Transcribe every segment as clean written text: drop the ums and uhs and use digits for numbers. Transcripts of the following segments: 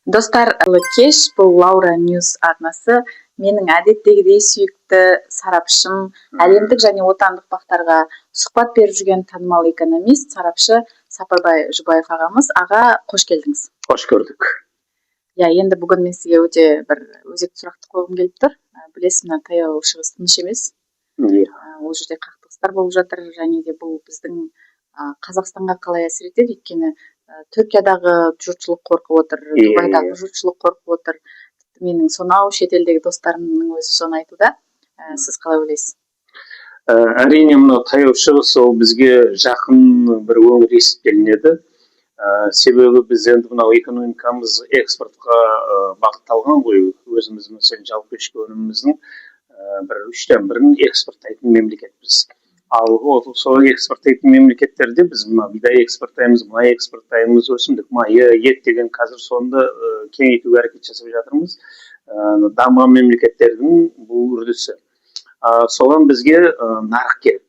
Достар, кеш бұл Лаура Ньюс арнасы. Менің әдеттегідей сүйікті сарапшым, әлемдік және отандық бақтарға сұхбат беріп жүрген танымал экономист, сарапшы Сапарбай Жұбаев ағамыз. Аға, қош келдіңіз. Қош көрдік. Енді бүгін мен сізге өте бір өзекті сұрақты қойғым келіп тұр. Білесіз, мына таяу шығыс тыныш емес. Ол жерде қақтығыстар болып жатыр, және де бұл біздің Қазақстанға қалай әсер етеді? Өйткені Түркиядағы жұртшылық қорқып отыр, Дубайдағы жұртшылық қорқып отыр. Менің сонау шетелдегі достарымның өзі соны айтуда. Сіз қалай ойлайсыз? Әрине, мына таяу шығыс ол бізге жақын бір өңір есептелінеді. Себебі біз енді мынау экономикамыз экспортқа бағытталған ғой. Өзіміз мәселен жалпы ішкі өніміміздің бір 3/1 экспорттайтын мемлекетпіз. Ал сол экспорттайтын мемлекеттерде біз мына бидай экспорттаймыз, мұнай экспорттаймыз, өсімдік майы, ет деген қазір сонда кеңейтуге әрекет жасап жатырмыз. Дамыған мемлекеттердің бұл үрдісі. Соған бізге нарық керек.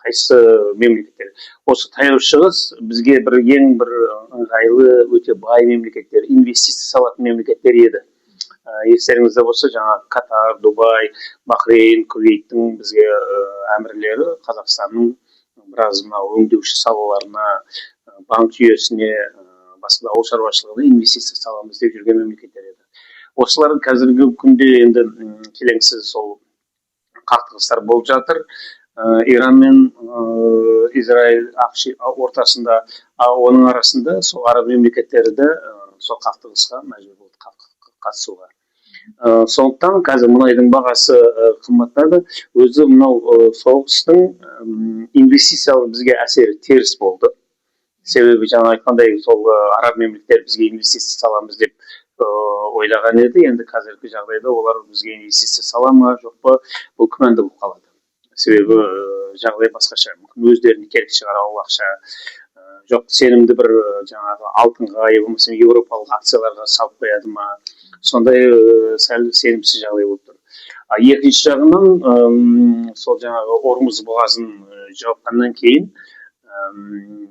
Қайсы мемлекеттер. Осы таяу шығыс бізге ең бір ыңғайлы, өте бай мемлекеттер, инвестиция салатын мемлекеттер еді. Естеріңізде болса, жаңа Катар, Дубай, Бахрейн, Кувейттің бізге әмірлері Қазақстанның біраз өңдеуші салаларына, банк жүйесіне, басқа ауыл шаруашылығына инвестиция саламыз деп жүрген мемлекеттер еді. Осылардың қазіргі күнде енді келеңсіз сол қақтығыстар болып жатыр. Иран мен Израиль ортасында, оның арасында сол араб мемлекеттері де сол қақтығысқа мәжбүр болды қатысуға. Сондықтан қазір мұнайдың бағасы қымбаттады. Өзі мынау соғыстың инвестициялық бізге әсері теріс болды. Себебі жаңа айтқандай сол араб мемлекеттері бізге инвестиция саламыз деп ойлаған еді. Енді қазіргі жағдайда олар бізге инвестиция сала ма, жоқ па, бұл күмәнді болып қалады. Себебі жағдай басқаша. Мүмкін өздеріне керек шығар ол ақша. Жоқ, сенімді бір жаңағы алтынға, болмаса еуропалық акцияларға салып қояды ма? Сондай сәл сенімсіз жағдай болып тұр. Екінші жағынан сол жаңағы Ормұз бұғазын жауғаннан кейін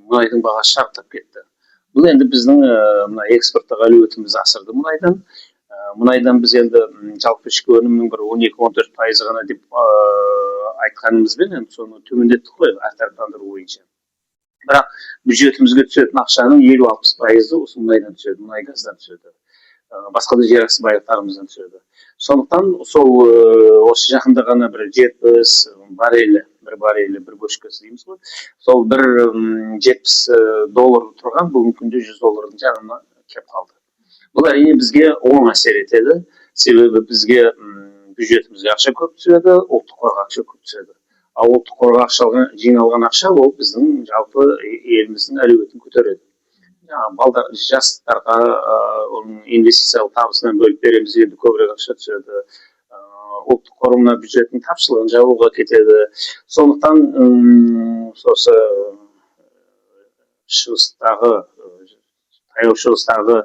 мұнайдың бағасы шарықтап кетті. Бұл енді біздің экспорттық әлеуетімізді асырды мұнайдан. Мұнайдан біз енді жалпы ішкі өнімнің бір 12-14% ғана деп айтқанымызбен енді соны төмендеттік қой, әртараптандыру бойынша. Бірақ бюджетімізге түсетін ақшаның 50-60% осы мұнайдан түседі, мұнай газдан түседі. Басқа да жер асты байлықтарымыздан түседі. Сондықтан сол осы жақында ғана бір 70 баррелі, бір бөшкесі дейміз ғой. Сол бір $70 тұрған, бүгінгі күнде $100 жағына кеп қалды. Бұл әрине бізге оң әсер етеді. Себебі бізге бюджетімізге ақша көп түседі, ұлттық қорға ақша көп түседі. Ал ұлттық қорға жиналған ақша ол біздің жалпы еліміздің әлеуетін көтереді. Жастарға инвестициялық табысынан бөліп береміз, енді көбірек ақша түседі. Ұлттық қорына бюджеттің тапшылығын жабуға кетеді. Сондықтан осы таяу шығыстағы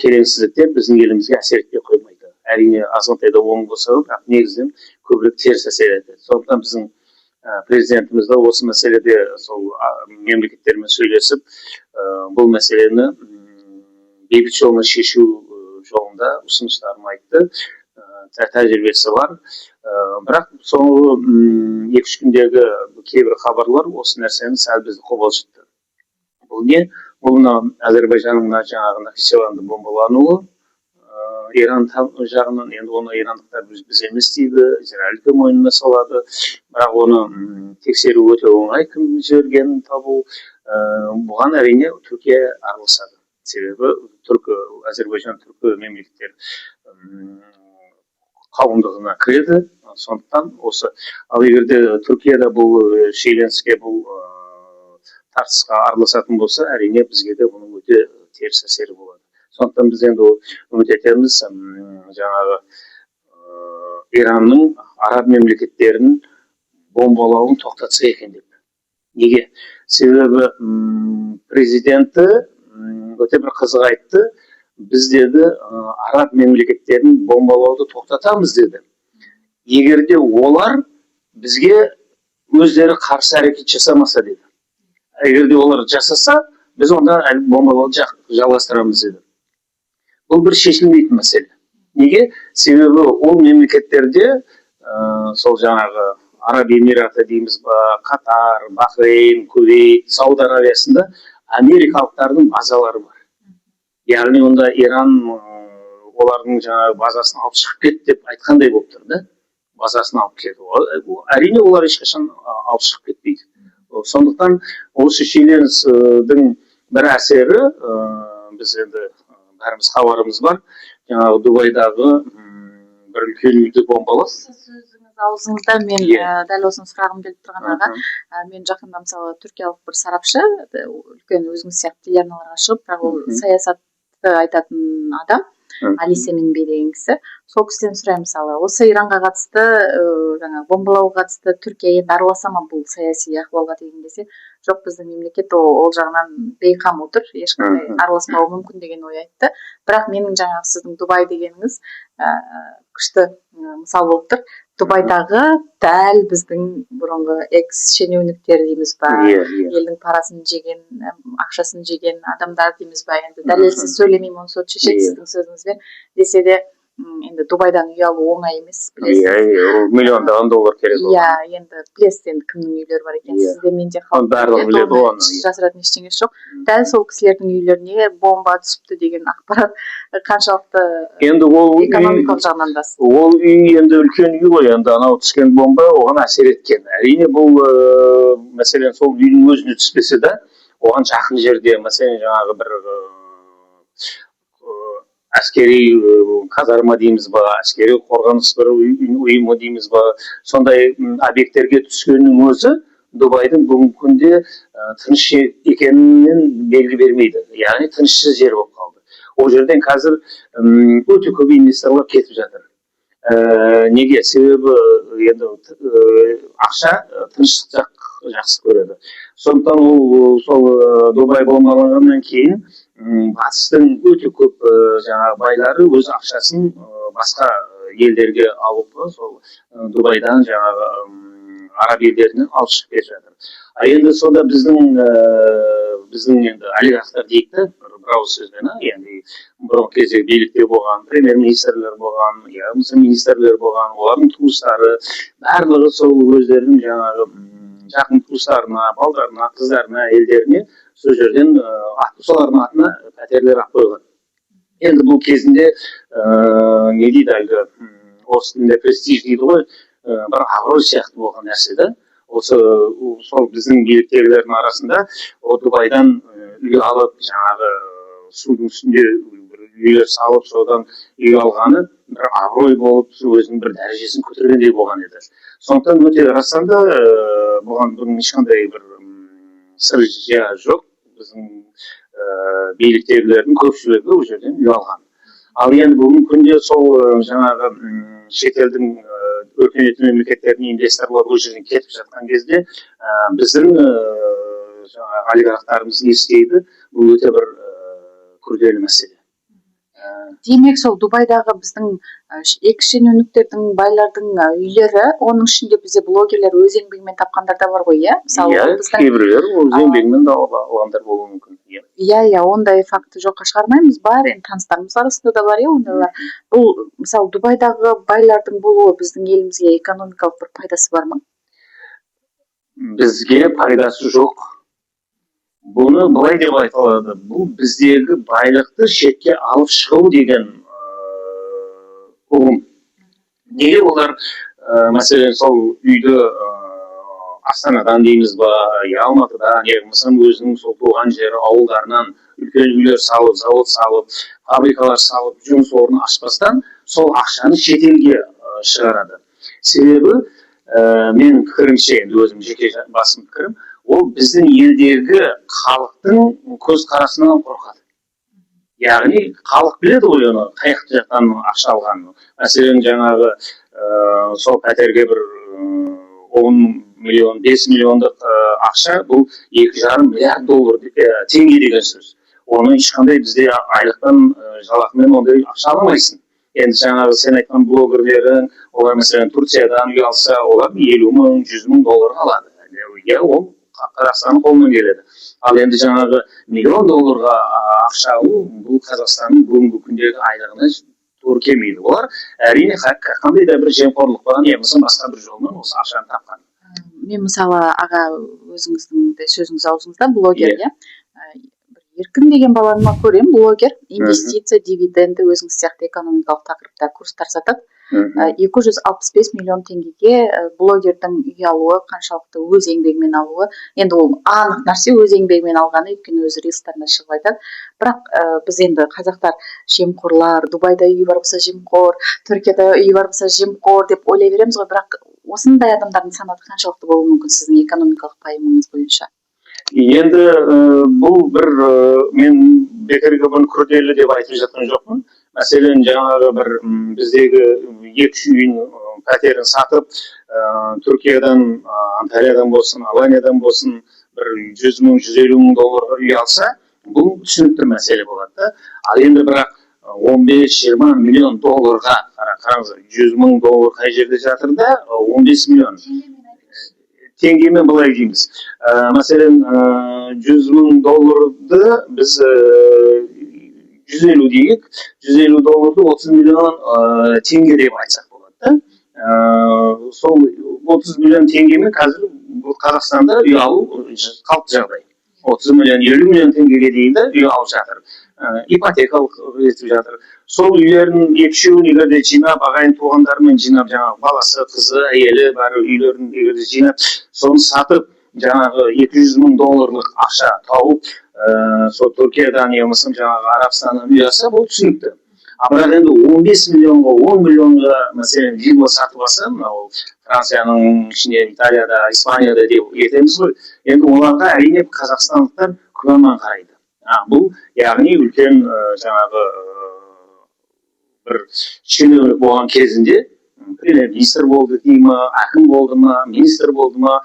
келеңсіздіктер біздің елімізге әсер етпей қоймайды. Әрине азғантай да оң болса, бірақ негізінен көбірек теріс әсер етеді. Сондықтан біздің президентіміз де осы мәселеде сол мемлекеттермен сөйлесіп, бұл мәселені бейбіт жолмен шешу жолында ұсыныстарын айтты. Тәжірибесі бар. Бірақ соңғы 2-3 күндегі кейбір хабарлар осы нәрсені сәл бізді қобалжытты. Бұл не? Бұл Әзербайжанның жаңағы Нахичеванды бомбалануы. Иран жағынан, енді оны ирандықтар біз емес дейді, Израильді мойнына салады. Бірақ оны тексеру өте оңай, кім жібергенін табу. Бұған әрине Түркия араласады. Себебі Әзербайжан түркі мемлекеттер қауымдығына кіреді. Сондықтан осы. Ал егерде Түркияда бұл шиеленіске, бұл тартысқа араласатын болса, әрине бізге де бұның өте теріс әсері болады. Сондықтан біз енді үміт етеміз жаңағы Иранның араб мемлекеттерін бомбалауын тоқтатса екен деп. Неге? Себебі президенті өте бір қызық айтты. Біз деді араб мемлекеттерін бомбалауды тоқтатамыз деді. Егерде олар бізге өздері қарсы әрекет жасамаса деді. Егерде олар жасаса, біз онда бомбалауды жалғастырамыз деді. бұл бір шешілмейтін мәселе. Неге? Себебі ол мемлекеттерде сол жаңағы Араб Эмираты дейміз ба, Катар, Бахрейн, Кувейт, Сауд Аравиясында америкалықтардың базалары бар. Яғни онда Иран олардың жаңағы базасын алып шығып кетті деп айтқандай болып тұр да. Базасын алып кетті. Әрине олар ешқашан алып шығып кетпейді. Сондықтан осы шиеленістің бір әсері біз енді бәріміз хабарымыз бар. Жаңағы Дубайдағы бір үлкен үйді бомбалап. Сөзіңіз аузыңызда мен дәл осыны сұрағым келіп тұрған аға. Мен жақында мысалы түркиялық бір сарапшы, үлкен өзіңіз сияқты телеарналарға шығып, бірақ ол саясатты айтатын адам, Али Семенбей деген кісі. Сол кісіден сұраймын, мысалы, осы Иранға қатысты, жаңағы бомбалауға қатысты Түркия енді араласа ма бұл саяси ахуалға деген десе, жоқ, біздің мемлекет ол жағынан бейқам отыр, ешқандай араласпауы мүмкін деген ой айтты. Бірақ менің жаңағы сіздің Дубай дегеніңіз күшті мысал болып тұр. Дубайдағы дәл біздің бұрынғы экс-шенеуніктер дейміз ба, елдің парасын жеген, ақшасын жеген адамдар дейміз ба, енді дәлелсіз сөйлемеймін, оны сот шешеді сіздің сөзіңізбен, десе де енді Дубайдан үй алу оңай емес, білесіз. Миллиондаған доллар керек. Енді білесіз енді кімнің үйлері бар екен, сізде менде барлығы біледі оны. Жасыратын ештеңесі жоқ. Дәл сол кісілердің үйлеріне бомба түсіпті деген ақпарат қаншалықты экономикалық жағынан да. Ол үй енді үлкен үй ғой, енді анау түскен бомба оған әсер еткен. Әрине бұл мәселен сол үйдің өзіне түспесе де, оған жақын жерде, мәселен жаңағы бір әскери казарма дейміз ба, әскери қорғаныс бір ұйымы дейміз ба, сондай объекттерге түскеннің өзі Дубайдың бүгінгі күнде тыныш екенінен белгі бермейді. Яғни тынышсыз жер болып қалды. Ол жерден қазір өте көп инвесторлар кетіп жатыр. Неге? Себебі енді ақша тыныштық жақсы көреді. Сондықтан ол сол Дубай бомбаланғаннан кейін батыстың өте көп жаңағы байлары өз ақшасын басқа елдерге алып, сол Дубайдан жаңағы араб елдерінен алып шығып кетіп жатыр. Енді сонда біздің енді олигархтар дейік, бір ауыз сөзбен, яғни бұрынғы кезде билікте болған премьер-министрлер болған, министрлер болған, олардың туыстары, барлығы сол өздерінің жаңағы жақын туыстарына, балдарына, қыздарына, әйелдеріне сол жерден солардың атына пәтерлер алып қойған. Енді бұл кезінде не дейді әлгі орыс тілінде престиж дейді ғой, бір абырой сияқты болған нәрсе да. Сол біздің биліктегілердің арасында Дубайдан үй алып, жаңағы судың үстінде үйлер салып, содан үй алғаны бір абырой болып, өзінің бір дәрежесін көтергендей болған еді. Сондықтан өте расында да бұған ешқандай бір сыр жоқ. Біздің биліктегілердің көпшілігі ол жерден үй алған. Ал енді бүгінгі күнде сол жаңағы шетелдің өркениетті мемлекеттерінің инвесторлар ол жерден кетіп жатқан кезде біздің олигархтарымыз не істейді? Бұл өте бір күрделі мәселе. Демек сол Дубайдағы біздің экс-шенеуніктердің, байлардың үйлері, оның ішінде бізде блогерлер өз еңбегімен тапқандар да бар ғой, иә? Кейбіреулер өз еңбегімен алғандар болуы мүмкін. Ондай факті жоққа шығармаймыз, бар, енді таныстарымыз арасында да бар, ондайлар. Бұл, мысалы, Дубайдағы байлардың болуы біздің елімізге экономикалық бір пайдасы бар ма? Бізге пайдасы жоқ. Бұны былай деп айтылады, бұл біздегі байлықты шетке алып шығу деген ұғым. Неге олар, мәселен, сол үйді Астанадан дейміз ба, Алматыдан, өзінің сол туған жері, ауылдарынан үлкен үйлер салып, завод салып, фабрикалар салып, жұмыс орнын ашпастан, сол ақшаны шетелге шығарады. Себебі, менің пікірімше, енді өзім жеке басым пікірім, ол біздің елдегі халықтың көзқарасынан қорқады. Яғни халық біледі ғой оны, қай жақтан ақша алғанын. Мәселен, жаңағы сол пәтерге бір 10 миллион, 5 миллиондық ақша, бұл 2,5 миллиард доллар теңге деген сөз. Оны ешқандай бізде айлықтан жалақымен ондай ақша аламайсың. Енді жаңағы сен айтқан блогерлерің, олар мәселен Турциядан үй алса, олар 50 мың, 100 мың доллар алады. Ол Қазақстанның қолынан келеді. Ал енді жаңағы миллион долларға ақша алу бұл Қазақстанның бүгінгі күндегі айлығына тура келмейді. Олар әрине қандай да бір жемқорлықпен не болмаса басқа бір жолмен осы ақшаны тапқан. Мен мысалы аға өзіңіздің де сөзіңіз аузыңызда блогер иә Еркін деген баланы көремін, блогер, инвестиция, дивиденді өзіңіз сияқты экономикалық тақырыпта курстар сатады. 265 миллион теңгеге блогердің үй алуы, қаншалықты өз еңбегімен алуы. Енді ол анық нәрсе өз еңбегімен алғаны, өйткені өзі рилстарында шығып айтады. Бірақ біз енді қазақтар жемқорлар, Дубайда үй бар болса жемқор, Түркияда үй бар болса жемқор деп ойлай береміз ғой. Бірақ осындай адамдардың санаты қаншалықты болуы мүмкін сіздің экономикалық пайымыңыз бойынша? Енді бұл бір мен бекерге бұны күрделі деп айтып жатқан жоқпын. Мәселен, жаңағы бір біздегі 2-3 үй пәтерін сатып, Түркиядан, Анталиядан болсын, Албаниядан болсын, бір 100 мың, 150 мың долларға үй алса, бұл түсінікті мәселе болады. Ал енді бірақ 15-20 миллион долларға, қараңыз, 100 мың доллар қай жерде жатыр да, 15 миллион. Теңгемен былай дейміз. Мәселен, 100 мың долларды біз 150 дейік, 150 долларды 30 миллион теңге деп айтсақ болады. Сол 30 миллион теңгемен қазір Қазақстанда үй алу қалыпты жағдай. 30 миллион, 50 миллион теңгеге дейін де үй алып жатыр. Ипотекалық етіп жатыр. Сол үйлердің екшеуін егерде жинап, ағайын туғандарымен жинап, жаңағы баласы, қызы, әйелі бар үйлерін егерде жинап, соны сатып, жаңағы 200 мың долларлық ақша тауып, сол Түркиядан емесім жаңағы Арабстаннан үй алса, бұл түсінікті. Бірақ енді 15 миллионға, 10 миллионға, мәселен, вилла сатып алса, мынау Францияның ішінде, Италияда, Испанияда деп етеміз ғой. Енді оларға әрине қазақстандықтар күмәнмен қарайды. Бұл яғни үлкен жаңағы бір шенеунік болған кезінде премьер-министр болды дей ма, әкім болды ма, министр болды ма,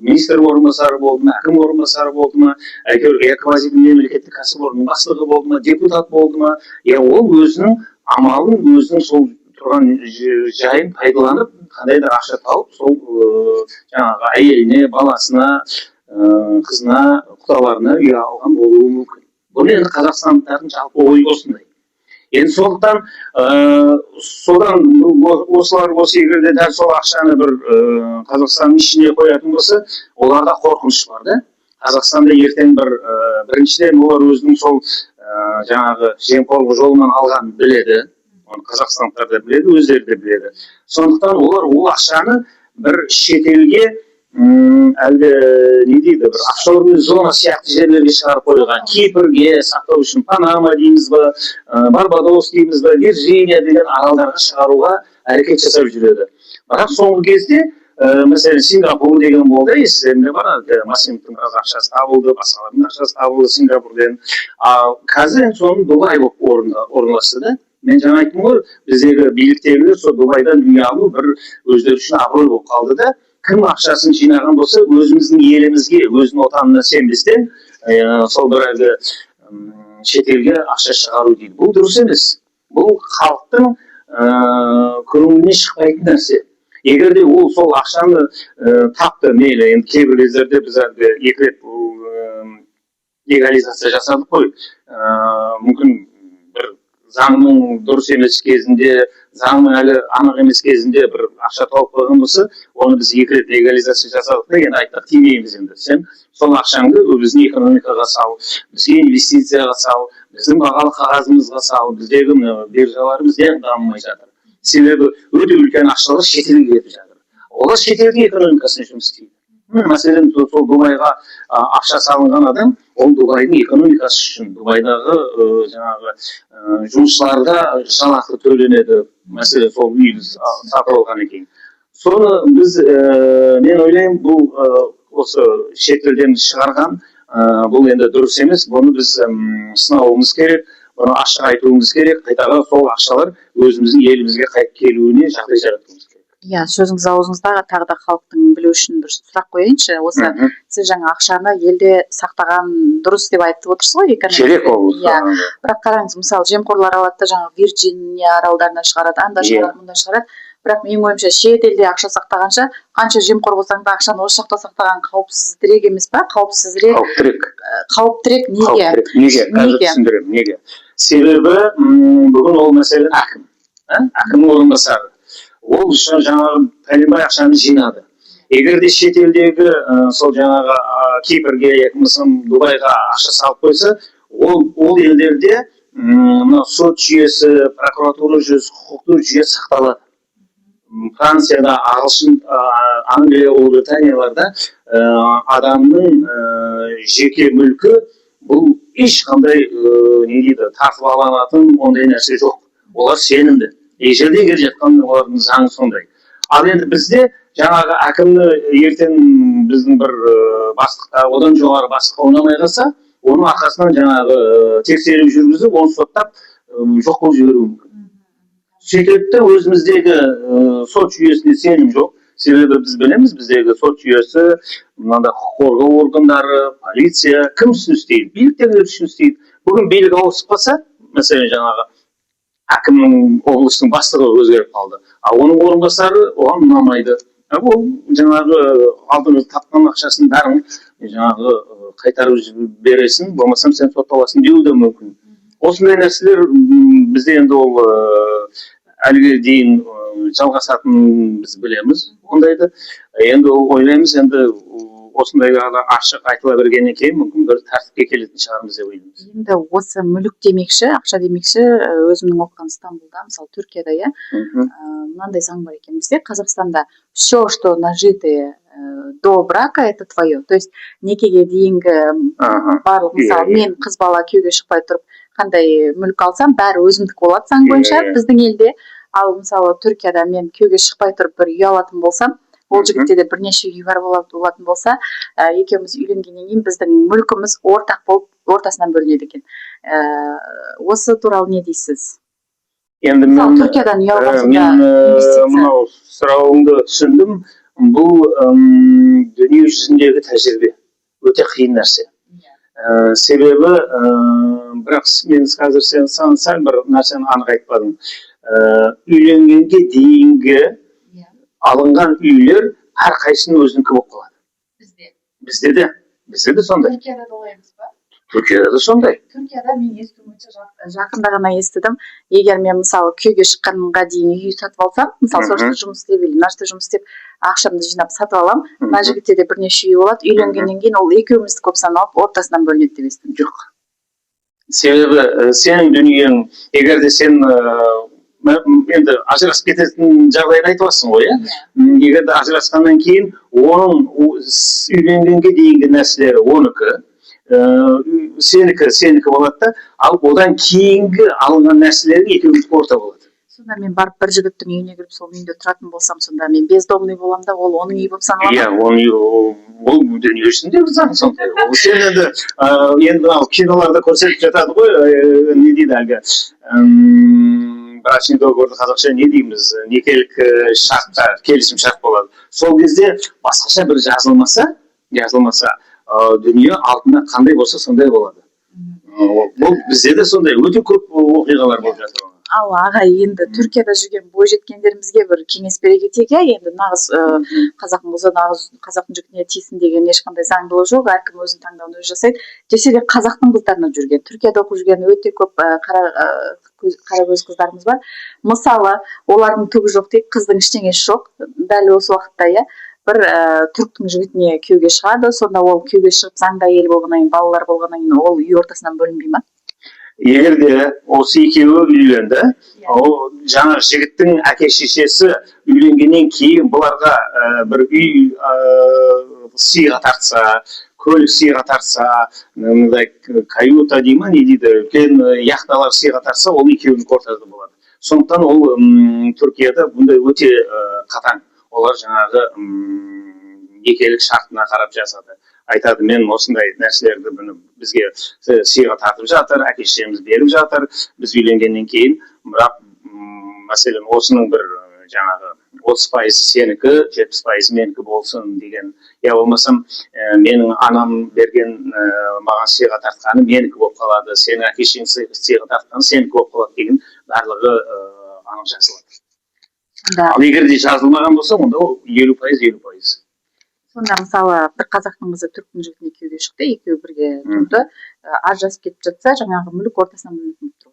министр орынбасары болды ма, әкім орынбасары болды ма, әйтеуір эквазидің мемлекеттік кәсіпорынның бастығы болды ма, депутат болды ма, ол өзінің амалын, өзінің сол тұрған жайын пайдаланып, қандай да ақша тауып, сол жаңағы әйеліне, баласына, қызына, құдаларына үй алған болуы мүмкін. Бұл енді қазақстандықтардың жалпы ойы осындай. Енді сондықтан содан осылар осы егерде дәл сол ақшаны бір Қазақстанның ішіне қоятын болса, оларда қорқыныш бар да. Қазақстанда ертең біріншіден олар өзінің сол жаңағы жемқорлық жолынан алғанын біледі. Қазақстандықтар да біледі, өздері де біледі. Сондықтан олар ол ақшаны бір шетелге әлгі не дейді, бір офшорный зона сияқты жерлерге шығарып қойған. Кипрге сақтау үшін Панама дейміз ба, Барбадос дейміз ба, Вирджиния деген аралдарға шығаруға әрекет жасап жүреді. Бірақ соңғы кезде, мәселен, Сингапур деген болды, естерінде бар, Масимовтың ақшасы табылды, басқалардың ақшасы табылды Сингапурден. Қазір соның Дубай болып орналасты да. Мен жаңа айттым ғой, біздегі биліктегілер сол Дубайдан үй алу бір өздері үшін абырой болып қалды да. Кім ақшасын жинаған болса, өзіміздің елімізге, өзінің отанына сенбестен, сол бір әлгі шетелге ақша шығару дейді. Бұл дұрыс емес. Бұл халықтың көңіліне шықпайтын нәрсе. Егер де ол сол ақшаны тапты, мейлі, енді кейбір кездерде біз әлгі 2 рет легализация жасадық қой. Мүмкін бір заңның дұрыс емес кезінде, заңның әлі анық емес кезінде бір ақша тауып қойған болса, оны біз 2 рет легализация жасадық та, енді айттық тимейміз енді. Сен сол ақшаңды біздің экономикаға сал, бізге инвестицияға сал, біздің бағалы қағазымызға сал, біздегі биржаларымыз неғып дамымай жатыр. Себебі өте үлкен ақшалар шетелге кетіп жатыр. Олар шетелдің экономикасына жұмыс істейді. Мәселен, сол Дубайға ақша салынған адам, ол Дубайдың экономикасы үшін, Дубайдағы жаңағы жұмысшыларға жалақы төленеді. Мәселен, сол үйді сатып алған екен. Соны біз, мен ойлаймын, бұл осы шетелден шығарған, бұл енді дұрыс емес. Бұны біз сынауымыз керек, бұны ашық айтуымыз керек, қайтаға сол ақшалар өзіміздің елімізге қайтып келуіне жағдай жаратуымыз керек. Иә, сөзіңіз аузыңызда, тағы да халықтың білу үшін бір сұрақ қояйыншы. Осы сіз жаңа ақшаны елде сақтаған дұрыс деп айтып отырсыз ғой, керек ол. Иә. Бірақ қараңыз, мысалы, жемқорлар алады да жаңағы Вирджиния аралдарына шығарады, анда шығарады, мұнда шығарады. бірақ менің ойымша шет елде ақша сақтағанша қанша жемқор болсаң да ақшаны осы жақта сақтаған қауіпсізірек емес па? Қауіпсізірек. Қауіптірек. Неге? Қазір түсіндіремін. Неге? Себебі бүгін ол мәселен әкімнің орынбасары. Ол жаңағы пәленбай ақшаны жинады. Егер де шетелдегі сол жаңағы Кипрге, Дубайға ақша салып қойса, ол елдерде сот жүйесі, прокуратура жүйесі, құқықтық жүйе сақталады. Францияда, Ағылшын, Англия, Ұлыбританияларда адамның жеке мүлкі бұл ешқандай тартып алынатын ондай нәрсе жоқ. Олар сенімді. Ежелде келе жатқан олардың заңы сондай. Ал енді бізде жаңағы әкімні ертең біздің бір бастыққа, одан жоғары бастыққа ұнамай қалса, оның арқасынан жаңағы тексеру жүргізіп, оны соттап жоқ қылып жіберуі мүмкін. Сөйтіп өзіміздегі сот жүйесіне сенім жоқ. Себебі біз білеміз, біздегі сот жүйесі, мынада құқық қорғау органдары, полиция, кім үшін істейді? Биліктегілер үшін істейді. Бүгін билік ауысып қалса, мәселен жаңағы әкімнің облыстың бастығы өзгеріп қалды. Ал оның орынбасары оған ұнамайды. Ол жаңағы алдыңыз тапқан ақшасын бәрін жаңағы қайтарып бересің, болмасам сен сотталасың деуі де мүмкін. Осындай нәрселер бізде енді ол әліге дейін жалғасатынын біз білеміз. Ондайды енді ойлаймыз, енді осындайға ашық айтыла бергеннен кейін мүмкін бір тәртіпке келетін шығармыз деп ойлаймыз. Енді осы мүлік демекші, ақша демекші, өзімнің оқыған Стамбулда, мысалы Түркияда, мынандай заң бар екен бізде, Қазақстанда все, что нажитое до брака, это твое. То есть некеге дейінгі барлық, мысалы мен қыз бала күйеуге шықпай тұрып қандай мүлік алсам, бәрі өзімдік болады заң бойынша біздің елде. Ал мысалы Түркияда мен күйеуге шықпай тұрып бір үй алатын болсам, ол жігітте де бірнеше үй бар болатын болса, екеуміз үйленгеннен кейін біздің мүлкіміз ортақ болып ортасынан бөлінеді екен. Осы туралы не дейсіз? Енді мен мынау сұрауыңды түсіндім. Бұл дүние жүзіндегі тәжірибе өте қиын нәрсе. Себебі бірақ мен қазір сәл бір нәрсені анық айтпадым. Үйленгенге дейінгі алынған үйлер әрқайсының өзінікі болып қалады. Бізде де сондай. Түркияда да олай емес па? Түркияда да сондай. Түркияда мен естуімше жақында ғана естідім. Егер мен мысалы күйеуге шыққанға дейін үй сатып алсам, мысалы сол жақта жұмыс істеп, мына жақта жұмыс істеп, ақшамды жинап сатып алам, мына жігітте де бірнеше үй болады. Үйленгеннен кейін ол екеумізді көп саналып ортасынан бөлінеді деп естідім. Жоқ. Себебі сенің дүниең, егер де сен енді ажырасып кететін жағдайын айтып отырсың ғой, егер де ажырасқаннан кейін оның үйленгенге дейінгі нәрселері оныкі, сенікі болады да, ал одан кейінгі алынған нәрселері екеуміздікі орта болады. Сонда мен барып бір жігіттің үйіне кіріп сол үйінде тұратын болсам, сонда мен бездомный боламын да, ол оның үйі болып саналады ма? Ол дүние жүзіндегі заң сондай. Сен енді киноларда көрсетіп жатады ғой, не дейді әлгі брачный договорды қазақша не дейміз, некелік шарттар, келісім шарт болады. Сол кезде басқаша бір жазылмаса, дүние алтында қандай болса сондай болады. Бұл бізде де сондай өте көп оқиғалар болып жатыр. Ал аға, енді Түркияда жүрген бойжеткендерімізге бір кеңес бере кетейік, енді нағыз қазақтың қызы, нағыз қазақтың жігітіне тисін деген ешқандай заңдылығы жоқ, әркім өзінің таңдауын өзі жасайды. Десе де қазақтың қыздарына жүрген, Түркияда оқып жүрген өте көп қара көз қыздарымыз бар. Мысалы, олардың түгі жоқ дейді, қыздың ештеңесі жоқ. Дәл осы уақытта бір түріктің жігітіне күйеуге шығады, сонда ол күйеуге шығып заңды әйел болғаннан кейін, балалар болғаннан кейін ол үй ортасынан бөлінбей ма? Егер де осы екеуі үйленді, жаңа жігіттің әке шешесі үйленгеннен кейін бұларға бір үй сыйға тартса, көлік сыйға тартса, каюта дей ма, не дейді, үлкен яхталар сыйға тартса, ол екеуінің ортасы болады. Сондықтан ол Түркияда бұндай өте қатаң. Олар жаңағы некелік шартына қарап жасады. Айтады, мен осындай нәрселерді бізге сыйға тартып жатыр, әке-шешеміз беріп жатыр, біз үйленгеннен кейін, бірақ мәселен осының бір жаңағы 30% сенікі, 70% менікі болсын деген, я болмасам менің анам берген маған сыйға тартқаны менікі болып қалады, сенің әке-шешең сыйға тартқаны сенікі болып қалады деген барлығы анық жазылады. Ал егер де жазылмаған болса, онда ол 50%. Сонда мысалы бір қазақтың қызы түріктің жігітіне күйеуге шықты, екеуі бірге тұрды, ажырасып кетіп жатса, жаңағы мүлік ортасынан бөлінетін болып тұр.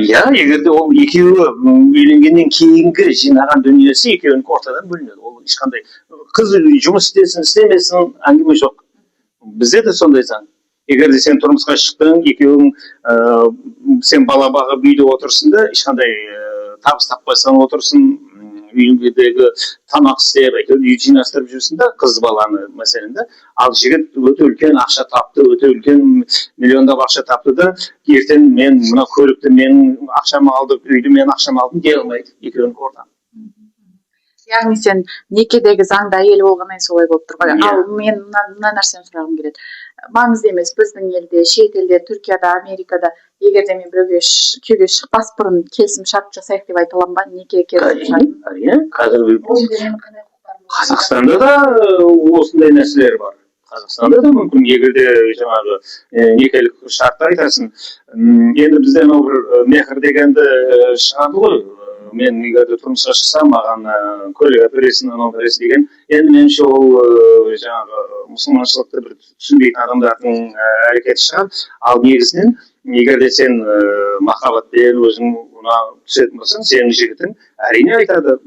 Иә, егер де ол екеуі үйленгеннен кейінгі жинаған дүниесі екеуінің ортадан бөлінеді. Ол ешқандай қыз жұмыс істесін, істемесін әңгіме жоқ. Бізде де сондай заң. Егер де сен тұрмысқа шықтың, екеуің сен бала бағып үйде отырсың да, ешқандай табыс таппасаң отырсың, үйіңдегі тамақ істеп, үй жинастырып жүрсің да, қыз баланы мәселен да. Ал жігіт өте үлкен ақша тапты, өте үлкен миллиондап ақша тапты да, ертең мен мына көлікті мен ақшама алдым, үйді мен ақшама алдым дей алмайды, екеуінің ортадан. Яғни сен некедегі заңда әйел болғаннан солай болып тұр ғой. Ал мен мына нәрсені сұрағым келеді. Маңызды емес, біздің елде, шет елде, Түркияда, Америкада, егер де мен біреуге күйеуге шықпас бұрын келісім шарт жасайық деп айта аламын ба? Неке келісім шарт? Қазір Қазақстанда да осындай нәрселер бар. Қазақстанда да мүмкін егер де жаңағы некелік шартты айтасың. Енді бізде мынау бір мехр дегенді шығарды ғой. Мен егер де тұрмысқа шықсам, маған көлік әпересің, анау әпересің деген. Енді меніңше ол жаңағы мұсылманшылықты бір түсінбейтін адамдардың әрекеті шығар. Ал негізінен егер де сен махаббатпен өзің түсетін болсаң, сенің жігітің әрине айтады.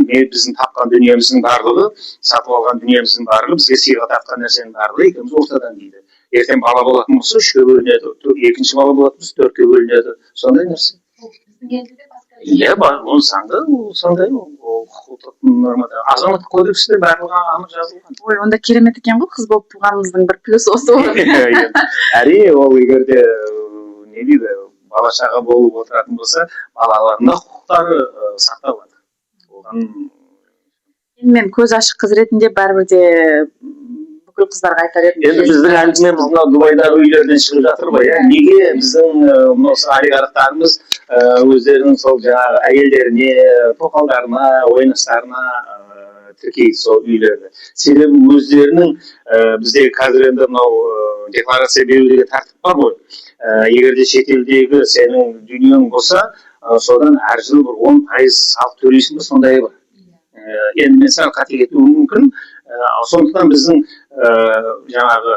Біздің тапқан дүниеміздің барлығы, сатып алған дүниеміздің барлығы, бізге сыйға тартқан нәрсенің барлығы екеуміз ортадан дейді. Ертең бала болатын болса, 3-ке бөлінеді, екінші бала болатын болса, 4-ке бөлінеді. Сондай нәрсе. Иә, ол заңда, сондай, ол құқықтық нормада. Азаматтық кодексте барлығы анық жазылған. Ой, онда керемет екен ғой, қыз болып туғанымыздың бір плюсы осы ғой. Әрине, ол егер де не дейді, бала шаға болып отыратын болса, балаларына құқықтары сақталады. Мен көз ашық қыз ретінде бәрібір де бүкіл қыздарға айтар едім. Енді біздің әңгімеміз мынау Дубайдағы үйлерден шығып жатыр ғой, неге біздің осы олигархтарымыз өздерінің сол жаңағы әйелдеріне, тоқалдарына, ойнастарына тіркейді сол үйлерді. Себебі өздерінің біздегі қазір енді мынау декларация берудегі тәртіп бар ғой. Егер де шетелдегі сенің дүниең болса, содан әр жыл бір 10% салық төлейсің бе, сондай бар. Енді мен сәл қате кетуім мүмкін. Сондықтан біздің жаңағы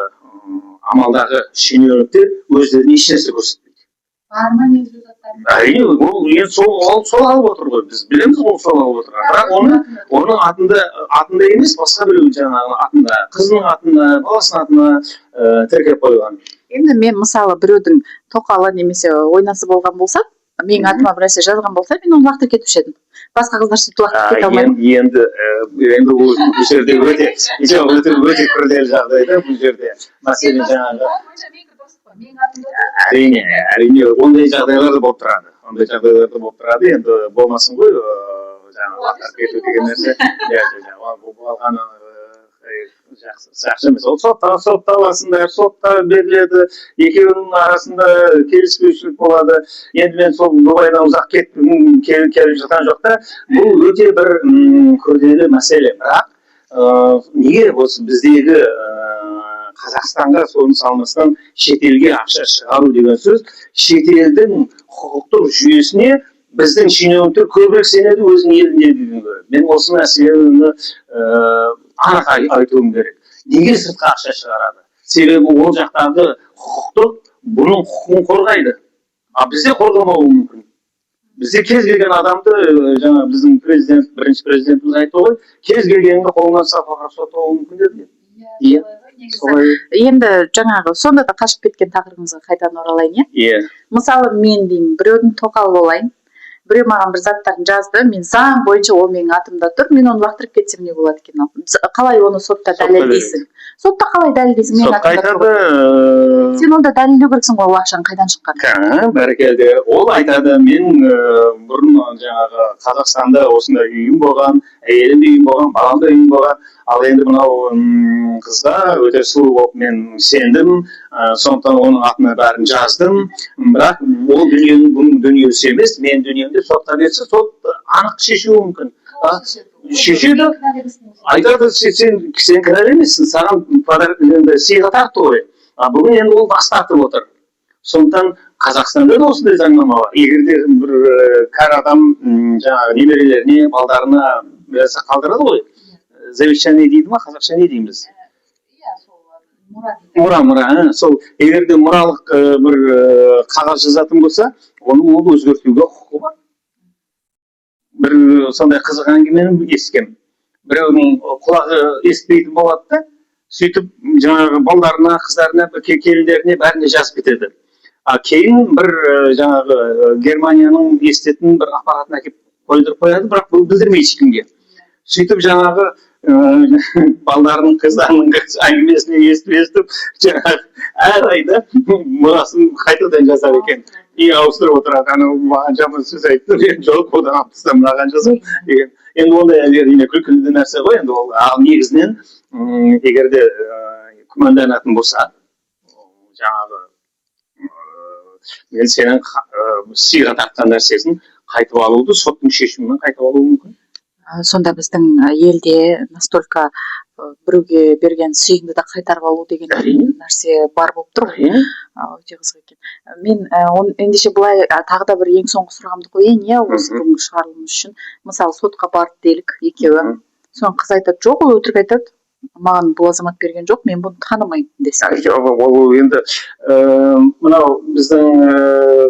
амалдағы шенеуніктер өздеріне ешнәрсе көрсетпейді. Бар ма негізі заттар? Әрине, ол сол алып отыр ғой. Біз білеміз ол сол алып отыр. Бірақ оның атында емес, басқа біреу жаңағы атында, қызының атында, баласының атына тіркеп қойған. Енді мен мысалы біреудің тоқалы немесе ойнасы болған болса, менің атыма бір нәрсе жазған болса, мен оны лақтырып кетуші едім. Басқа қыздар сөйтіп лақтырып кете алмаймын. Енді бұл жерде өте күрделі жағдайда бұл жерде мәселе жаңағы. Әрине, ондай жағдайлар да болып тұрады. Енді болмасын ғой, жаңағы лақтырып кету деген нәрсе. Бұл алғаны жақсы емес. Ол сотталасыңдар, сотта беріледі, екеуінің арасында келіспеушілік болады. Енді мен сол Дубайдан ұзақ келіп жатқан жоқ та, бұл өте бір күрделі мәселе. Бірақ неге осы біздегі Қазақстанға соны салмастан шетелге ақша шығару деген сөз, шетелдің құқықтық жүйесіне біздің шенеуніктер көбірек сенеді өзінің елінде деген көреді. Мен осы мәселені анық айтуым керек. Неге сыртқа ақша шығарады? Себебі ол жақтағы құқықтық бұның құқығын қорғайды. А бізде қорғамауы мүмкін. Бізде кез келген адамды, жаңа біздің бірінші президентіміз айтты ғой, кез келгенді қолынан сапаға соттауы мүмкін деді. Енді жаңағы сонда да қашып кеткен тақырыбымызға қайтадан оралайын, иә? Мысалы мен деймін, біреудің тоқалы болайын. Біреу маған бір заттарын жазды, мен заң бойынша ол менің атымда тұр, мен оны лақтырып кетсем не болады екен? Қалай оны сотта дәлелдейсің? Сотта қалай дәлелдейсің менің атымда тұр? Сен онда дәлелдеу керексің ғой ол ақшаның қайдан шыққанын. Бәрекелді. Ол айтады, мен бұрын жаңағы Қазақстанда осындай үйім болған, әйелімде үйім болған, баламда үйім болған. Ал енді мынау қызға өте сұлу болып мен сендім, сондықтан оның атына бәрін жаздым. Бірақ ол бұның дүниесі емес, мен дүниемде сотқа берсе, сот анық шешуі мүмкін. Шешеді, айтады, сен кінәлі емессің, саған сыйға тартты ғой. Бүгін енді ол бас тартып отыр. Сондықтан Қазақстанда да осындай заңнама бар. Егер де бір кәрі адам жаңағы немерелеріне, балдарына берсе қалдырады ғой. Завещание дейді ма, қазақша не дейміз? Иә, сол Мұра. Сол егер де мұралық бір қағаз жазатын болса, оны ол өзгертуге құқығы бар. Бір сондай қызық әңгімені естігем. Біреудің құлағы естімейтін болады да, сөйтіп жаңағы балдарына, қыздарына, келіндеріне бәріне жазып кетеді. Кейін бір жаңағы Германияның естетін бір аппаратын әкеліп қойдырып қояды, бірақ бұл білдірмейді ешкімге. Сөйтіп жаңағы балдарының, қыздарының әңгімесін естіп, жаңағы әр айда мұрасын қайтадан жазар екен. И ауыстырып отырады. Маған жаман сөз айтты, мен жоқ, одан алып таста мынаған жазып деген. Енді ондай әрине күлкілі нәрсе ғой. Енді ол негізінен егер де күмәнданатын болса, жаңағы мен сенің сыйға тартқан нәрсесін қайтып алуды соттың шешімімен қайтып алуы мүмкін. Сонда біздің елде настолько біреуге берген сыйыңды да қайтарып алу деген нәрсе бар болып тұр ғой. Өте қызық екен. Мен ендеше былай тағы да бір ең соңғы сұрағымды қояйын, иә, осы бүгінгі шығарылымымыз үшін. Мысалы, сотқа барды делік екеуі. Соң қыз айтады, жоқ, ол өтірік айтады. Маған бұл азамат берген жоқ, мен бұны танымаймын десе. Ол енді мынау біздің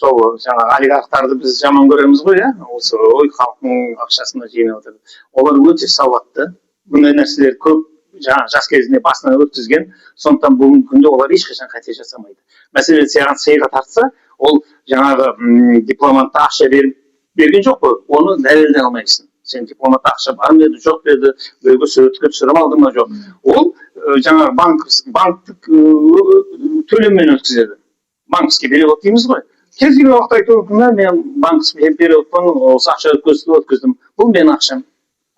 сол жаңағы олигархтарды біз жаман көреміз ғой, иә? Осы халықтың ақшасына жинап отыр. Олар өте сауатты. Бұндай нәрселер көп жаңағы жас кезінде басынан өткізген. Сондықтан бүгінгі күнде олар ешқашан қате жасамайды. Мәселен, саған сыйға тартса, ол жаңағы дипломатқа ақша берген жоқ қой, оны дәлелдей алмайсың. Сен дипломатқа ақша бар ма еді, жоқ еді, біреуге суретке түсіріп алды ма, жоқ. Ол жаңағы банктік төлеммен өткізеді. Банковский перевод дейміз ғой. Кез келген уақытта айтуы мүмкін, мен банковский переводпен осы ақша өткіздім. Бұл менің ақшам.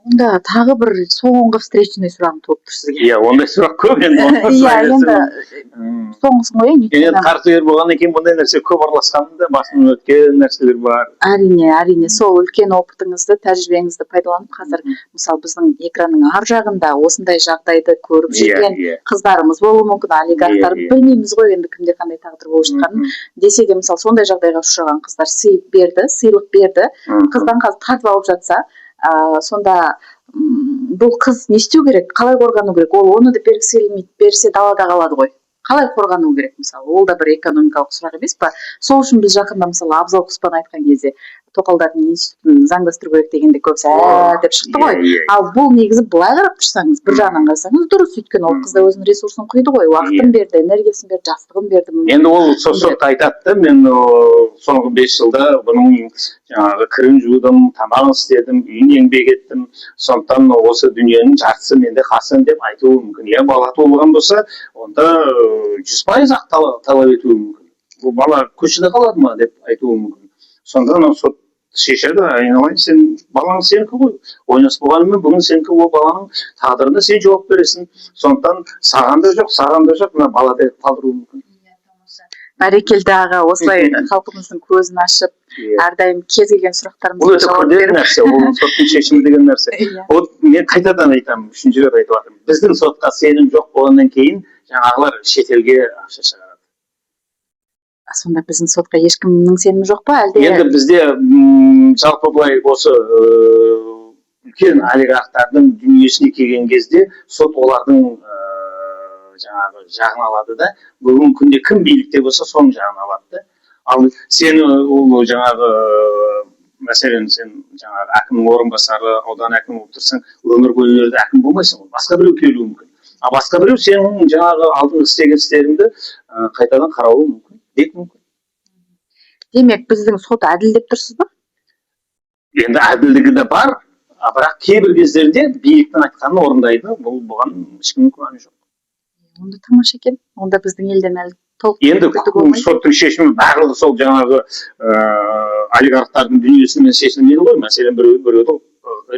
Онда тағы бір соңғы встречный сұрағым туып тұр сізге. Иә, ондай сұрақ көп енді. Иә, енді соңғысын қояйын. Енді қаржыгер болғаннан кейін бұндай нәрсе көп араласқанда басынан өткен нәрселер бар. Әрине, сол үлкен опытыңызды, тәжірибеңізді пайдаланып, қазір мысалы біздің экранның ар жағында осындай жағдайды көріп жүрген қыздарымыз болуы мүмкін, олигархтар, білмейміз ғой енді кімде қандай тағдыр болып жатқанын. Десе де мысалы сондай жағдайға ұшыраған қыздар сыйлық берді, қыздан қазір тартып алып жатса, сонда бұл қыз не істеу керек, қалай қорғану керек? Ол оны да бергісі келмейді, берсе далада қалады ғой. Қалай қорғану керек мысалы? Ол да бір экономикалық сұрақ емес па? Сол үшін біз жақында мысалы Абзал Құспан айтқан кезде тоқалдардың институтын заңдастыру керек дегенде көбісі деп шықты ғой. Ал бұл негізі былай қарап тұрсаңыз, бір жағынан қарасаңыз дұрыс, өйткені ол қыз да өзінің ресурсын құйды ғой, уақытын берді, энергиясын берді, жастығын берді. Енді ол сот айтады, мен соңғы 5 жылда бұның жаңағы кірін жудым, тамағын істедім, үйін еңбек еттім, сондықтан осы дүниенің жартысы менде қалсын деп айтуы мүмкін. Иә, бала туылған болса, онда 100% ақ талап етуі мүмкін. Бұл бала көшеде қалады ма деп айтуы мүмкін. Сонда сот шешеді, айналайын, сен балаң сенікі ғой. Ойнас болғанымен бүгін сенікі, ол баланың тағдырына сен жауап бересің. Сондықтан саған да жоқ, мына балада қалдыруы мүмкін. Бәрекелді аға, осылай халқымыздың көзін ашып, әрдайым кез келген сұрақтарымызға жауап беріп. Нәрсе, ол соттың шешімі деген нәрсе. Мен қайтадан айтамын, үшінші рет айтып жатырмын. Біздің сотқа сенім жоқ болғаннан кейін жаңағылар шетелге ақша шығарады. Сонда біздің сотқа ешкімнің сенімі жоқ па, әлде? Енді бізде жалпы былай осы үлкен олигархтардың дүниесіне келген кезде сот олардың жаңағы жағын алады да, бүгінгі күнде кім билікте болса соның жағын алады да. Ал сені ол жаңағы мәселен сен жаңағы әкімнің орынбасары, аудан әкімі болып тұрсаң, өмір бойы әкім болмайсың, басқа біреу келуі мүмкін. А басқа біреу сенің жаңағы алдыңғы істеген істеріңді қайтадан қарауы мүмкін, деп мүмкін. Демек, біздің сот әділ деп тұрсыз ба? Енді әділдігі де бар, бірақ кейбір кездерде биліктің айтқанын орындайды, бұған ешкімнің күмәні жоқ. Онда тамаша екен. Онда біздің елден әлі толық. Енді соттың шешімі барлығы сол жаңағы олигархтардың дүниесімен шешілмейді ғой. Мәселен, біреуді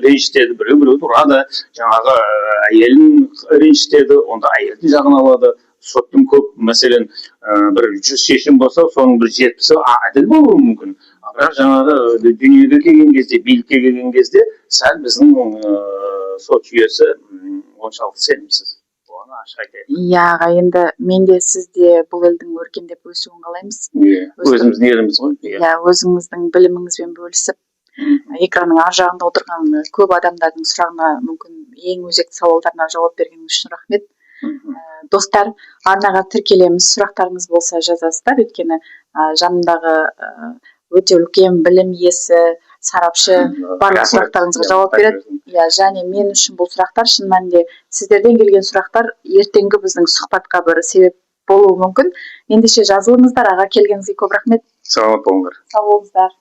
ренжітеді, біреуді ұрады, жаңағы әйелін ренжітеді, онда әйелдің жағын алады. Соттың көп, мәселен, бір 100 шешім болса, соның бір 70-і әділ болуы мүмкін. Бірақ жаңағы дүниеге келген кезде, билікке келген кезде, сәл біздің сот жүйесі оншалықты сенімсіз. Оған ашық айтайық. Иә аға, енді мен де сіз де бұл елдің өркендеп өсуін қалаймыз. Иә, өзіміздің еліміз ғой. Иә, өзіңіздің біліміңізбен бөлісіп, экранның ар жағында отырған көп адамдардың сұрағына, мүмкін ең өзекті сауалдарына жауап бергеніңіз үшін рахмет. Достар, арнаға тіркелеміз, сұрақтарыңыз болса жазасыздар, өйткені жанымдағы өте үлкен білім иесі, сарапшы барлық сұрақтарыңызға жауап береді. Иә, және мен үшін бұл сұрақтар шын мәнінде сіздерден келген сұрақтар ертеңгі біздің сұхбатқа бір себеп болуы мүмкін. Ендеше жазылыңыздар, аға, келгеніңізге көп рахмет. Сау болыңыздар. Сау болыңыздар.